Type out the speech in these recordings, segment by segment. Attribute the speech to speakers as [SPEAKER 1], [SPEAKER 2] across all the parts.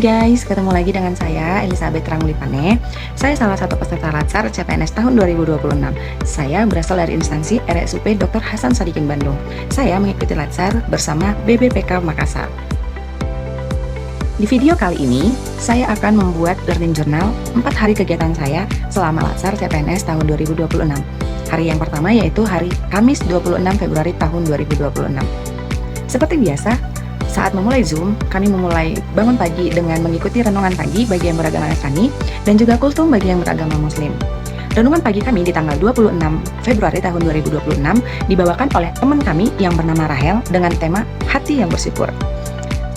[SPEAKER 1] guys, ketemu lagi dengan saya Elizabeth Rangulipane. Saya salah satu peserta Latsar CPNS tahun 2026. Saya berasal dari instansi RSUP Dr. Hasan Sadikin Bandung. Saya mengikuti Latsar bersama BBPK Makassar. Di video kali ini, saya akan membuat learning journal 4 hari kegiatan saya selama Latsar CPNS tahun 2026. Hari yang pertama yaitu hari Kamis 26 Februari tahun 2026. Seperti biasa, saat memulai Zoom, kami memulai bangun pagi dengan mengikuti renungan pagi bagi yang beragama Nasrani dan juga kultum bagi yang beragama Muslim. Renungan pagi kami di tanggal 26 Februari tahun 2026 dibawakan oleh teman kami yang bernama Rahel dengan tema Hati yang Bersyukur.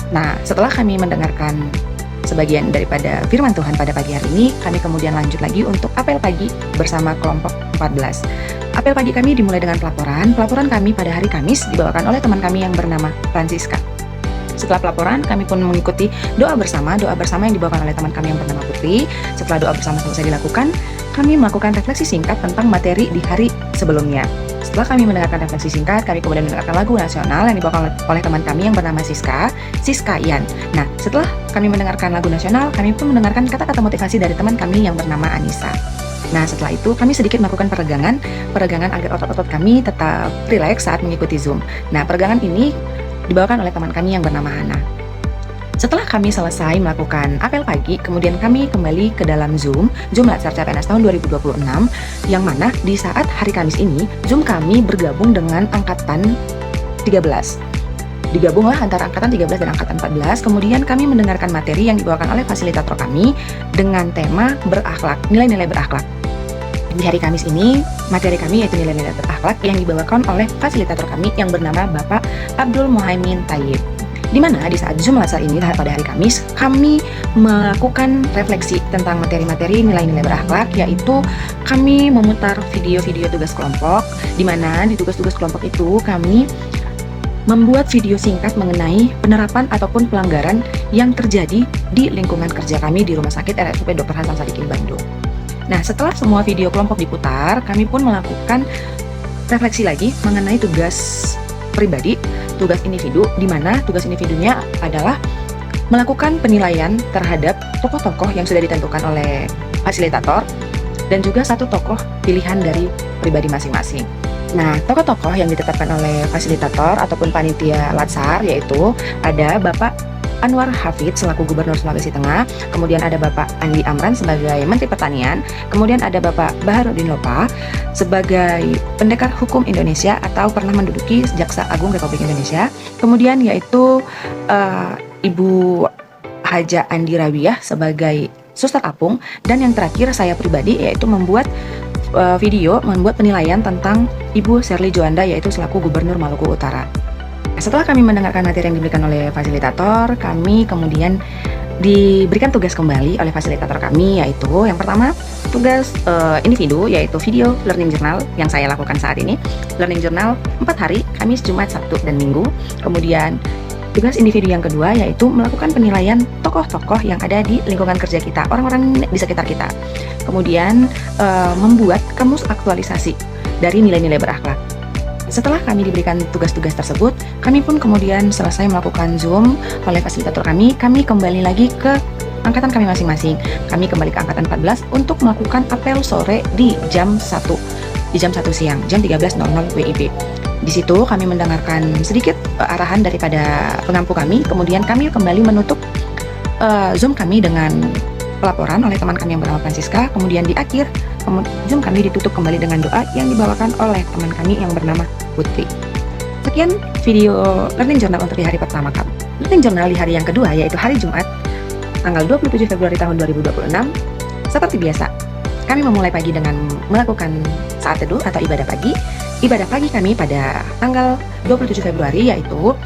[SPEAKER 1] Nah, setelah kami mendengarkan sebagian daripada firman Tuhan pada pagi hari ini, kami kemudian lanjut lagi untuk apel pagi bersama kelompok 14. Apel pagi kami dimulai dengan pelaporan. Pelaporan kami pada hari Kamis dibawakan oleh teman kami yang bernama Francisca. Setelah pelaporan, kami pun mengikuti doa bersama yang dibawakan oleh teman kami yang bernama Putri. Setelah doa bersama selesai dilakukan, kami melakukan refleksi singkat tentang materi di hari sebelumnya. Setelah kami mendengarkan refleksi singkat, kami kemudian mendengarkan lagu nasional yang dibawakan oleh teman kami yang bernama Siska Ian. Nah, setelah kami mendengarkan lagu nasional, kami pun mendengarkan kata-kata motivasi dari teman kami yang bernama Anissa. Nah, setelah itu kami sedikit melakukan peregangan agar otot-otot kami tetap rileks saat mengikuti Zoom. Nah, peregangan ini dibawakan oleh teman kami yang bernama Hana. Setelah kami selesai melakukan apel pagi, kemudian kami kembali ke dalam Zoom Latsar CPNS tahun 2026, yang mana di saat hari Kamis ini, Zoom kami bergabung dengan angkatan 13. Digabunglah antara angkatan 13 dan angkatan 14, kemudian kami mendengarkan materi yang dibawakan oleh fasilitator kami dengan tema berakhlak, nilai-nilai berakhlak. Di hari Kamis ini, materi kami yaitu nilai-nilai berakhlak yang dibawakan oleh fasilitator kami yang bernama Bapak Abdul Muhaimin Tayyib. Di mana di saat Zoom Latsar ini pada hari Kamis, kami melakukan refleksi tentang materi-materi nilai-nilai berakhlak, yaitu kami memutar video-video tugas kelompok, di mana di tugas-tugas kelompok itu kami membuat video singkat mengenai penerapan ataupun pelanggaran yang terjadi di lingkungan kerja kami di Rumah Sakit RSUP Dr. Hasan Sadikin Bandung. Nah, setelah semua video kelompok diputar, kami pun melakukan refleksi lagi mengenai tugas pribadi, tugas individu, di mana tugas individunya adalah melakukan penilaian terhadap tokoh-tokoh yang sudah ditentukan oleh fasilitator dan juga satu tokoh pilihan dari pribadi masing-masing. Nah, tokoh-tokoh yang ditetapkan oleh fasilitator ataupun panitia Latsar yaitu ada Bapak Anwar Hafid selaku Gubernur Sulawesi Tengah, kemudian ada Bapak Andi Amran sebagai Menteri Pertanian, kemudian ada Bapak Baharudin Lopa sebagai Pendekar Hukum Indonesia atau pernah menduduki Jaksa Agung Republik Indonesia, kemudian yaitu Ibu Haja Andi Rawiyah sebagai Suster Apung, dan yang terakhir saya pribadi yaitu membuat membuat penilaian tentang Ibu Sherly Juanda yaitu selaku Gubernur Maluku Utara. Setelah kami mendengarkan materi yang diberikan oleh fasilitator, kami kemudian diberikan tugas kembali oleh fasilitator kami, yaitu yang pertama tugas individu yaitu video learning journal yang saya lakukan saat ini. Learning journal 4 hari, Kamis, Jumat, Sabtu, dan Minggu. Kemudian tugas individu yang kedua yaitu melakukan penilaian tokoh-tokoh yang ada di lingkungan kerja kita, orang-orang di sekitar kita. Kemudian membuat kamus aktualisasi dari nilai-nilai berakhlak. Setelah kami diberikan tugas-tugas tersebut, kami pun kemudian selesai melakukan Zoom oleh fasilitator kami kembali lagi ke angkatan kami masing-masing. Kami kembali ke angkatan 14 untuk melakukan apel sore di jam 1 siang, jam 13.00 WIB. Di situ kami mendengarkan sedikit arahan daripada pengampu kami, kemudian kami kembali menutup Zoom kami dengan pelaporan oleh teman kami yang bernama Francisca, kemudian di akhir Zoom kami ditutup kembali dengan doa yang dibawakan oleh teman kami yang bernama Putri. Sekian video learning journal untuk di hari pertama kami. Learning journal di hari yang kedua yaitu hari Jumat, tanggal 27 Februari tahun 2026. Seperti biasa, kami memulai pagi dengan melakukan saat teduh atau ibadah pagi. Ibadah pagi kami pada tanggal 27 Februari yaitu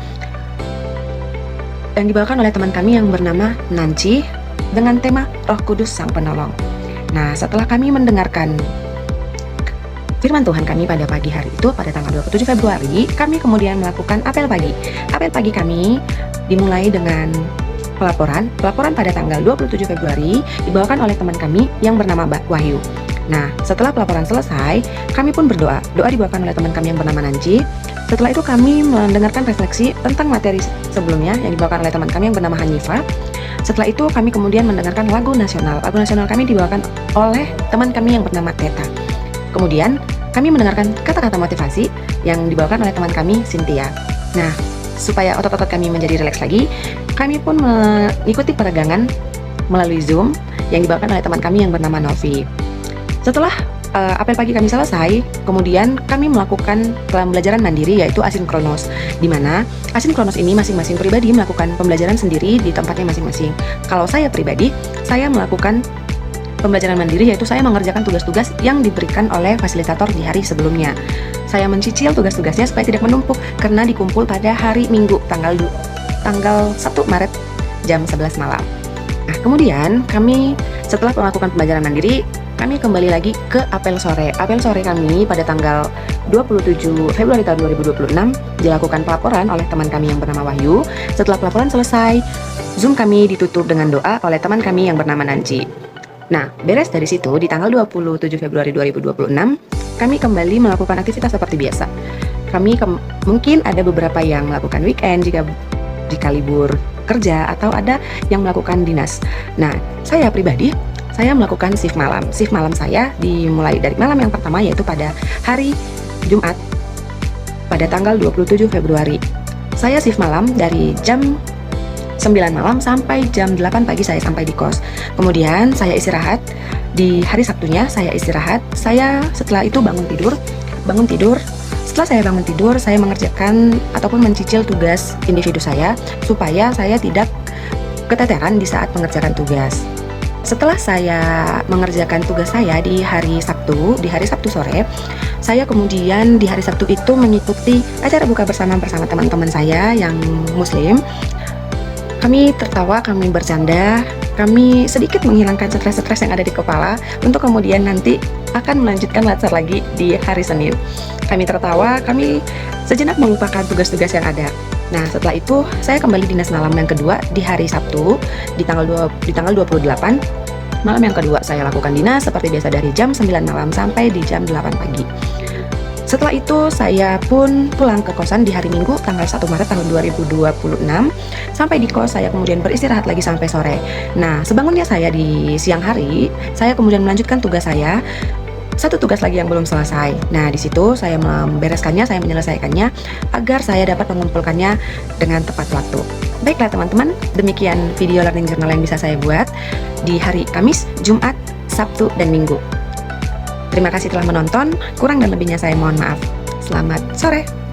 [SPEAKER 1] yang dibawakan oleh teman kami yang bernama Nancy dengan tema Roh Kudus Sang Penolong. Nah, setelah kami mendengarkan firman Tuhan kami pada pagi hari itu, pada tanggal 27 Februari, kami kemudian melakukan apel pagi. Apel pagi kami dimulai dengan pelaporan pada tanggal 27 Februari dibawakan oleh teman kami yang bernama Mbak Wahyu. Nah, setelah pelaporan selesai, kami pun berdoa. Doa dibawakan oleh teman kami yang bernama Nancy. Setelah itu kami mendengarkan refleksi tentang materi sebelumnya yang dibawakan oleh teman kami yang bernama Hanifah. Setelah itu kami kemudian mendengarkan lagu nasional. Lagu nasional kami dibawakan oleh teman kami yang bernama Teta. Kemudian kami mendengarkan kata-kata motivasi yang dibawakan oleh teman kami Cynthia. Nah, supaya otot-otot kami menjadi rileks lagi, kami pun mengikuti peregangan melalui Zoom yang dibawakan oleh teman kami yang bernama Novi. Setelah apel pagi kami selesai, kemudian kami melakukan pembelajaran mandiri yaitu asinkronos, di mana asinkronos ini masing-masing pribadi melakukan pembelajaran sendiri di tempatnya masing-masing. Kalau saya pribadi, saya melakukan pembelajaran mandiri yaitu saya mengerjakan tugas-tugas yang diberikan oleh fasilitator di hari sebelumnya. Saya mencicil tugas-tugasnya supaya tidak menumpuk karena dikumpul pada hari Minggu tanggal 1 Maret jam 11 malam. Nah, kemudian kami setelah melakukan pembelajaran mandiri, kami kembali lagi ke apel sore. Apel sore kami pada tanggal 27 Februari tahun 2026 dilakukan pelaporan oleh teman kami yang bernama Wahyu. Setelah pelaporan selesai, Zoom kami ditutup dengan doa oleh teman kami yang bernama Nanci. Nah, beres dari situ, di tanggal 27 Februari 2026, kami kembali melakukan aktivitas seperti biasa. Mungkin ada beberapa yang melakukan weekend jika libur kerja, atau ada yang melakukan dinas. Nah, saya pribadi, saya melakukan shift malam. Shift malam saya dimulai dari malam yang pertama, yaitu pada hari Jumat pada tanggal 27 Februari. Saya shift malam dari jam 9 malam sampai jam 8 pagi saya sampai di kos. Kemudian saya istirahat. Di hari Sabtunya saya istirahat. Saya setelah itu bangun tidur. Setelah saya bangun tidur, saya mengerjakan ataupun mencicil tugas individu saya supaya saya tidak keteteran di saat mengerjakan tugas. Setelah saya mengerjakan tugas saya di hari Sabtu sore, saya kemudian di hari Sabtu itu mengikuti acara buka bersama teman-teman saya yang Muslim. Kami tertawa, kami bercanda, kami sedikit menghilangkan stres-stres yang ada di kepala untuk kemudian nanti akan melanjutkan latsar lagi di hari Senin. Kami tertawa, kami sejenak melupakan tugas-tugas yang ada. Nah, setelah itu saya kembali dinas malam yang kedua di hari Sabtu di tanggal 28. Malam yang kedua saya lakukan dinas seperti biasa dari jam 9 malam sampai di jam 8 pagi. Setelah itu saya pun pulang ke kosan di hari Minggu tanggal 1 Maret tahun 2026. Sampai di kos saya kemudian beristirahat lagi sampai sore. Nah, sebangunnya saya di siang hari, saya kemudian melanjutkan tugas saya. Satu tugas lagi yang belum selesai. Nah, di situ saya membereskannya, saya menyelesaikannya agar saya dapat mengumpulkannya dengan tepat waktu. Baiklah teman-teman, demikian video learning journal yang bisa saya buat di hari Kamis, Jumat, Sabtu, dan Minggu. Terima kasih telah menonton, kurang dan lebihnya saya mohon maaf. Selamat sore.